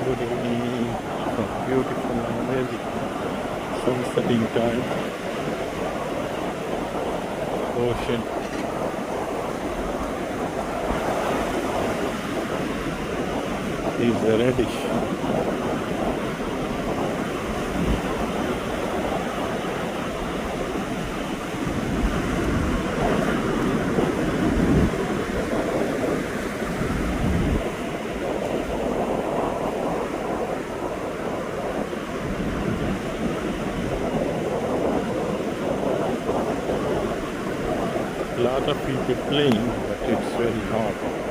Good evening. So beautiful and amazing sunsetting time. Ocean. Is reddish. Lot of people playing, but it's very hot.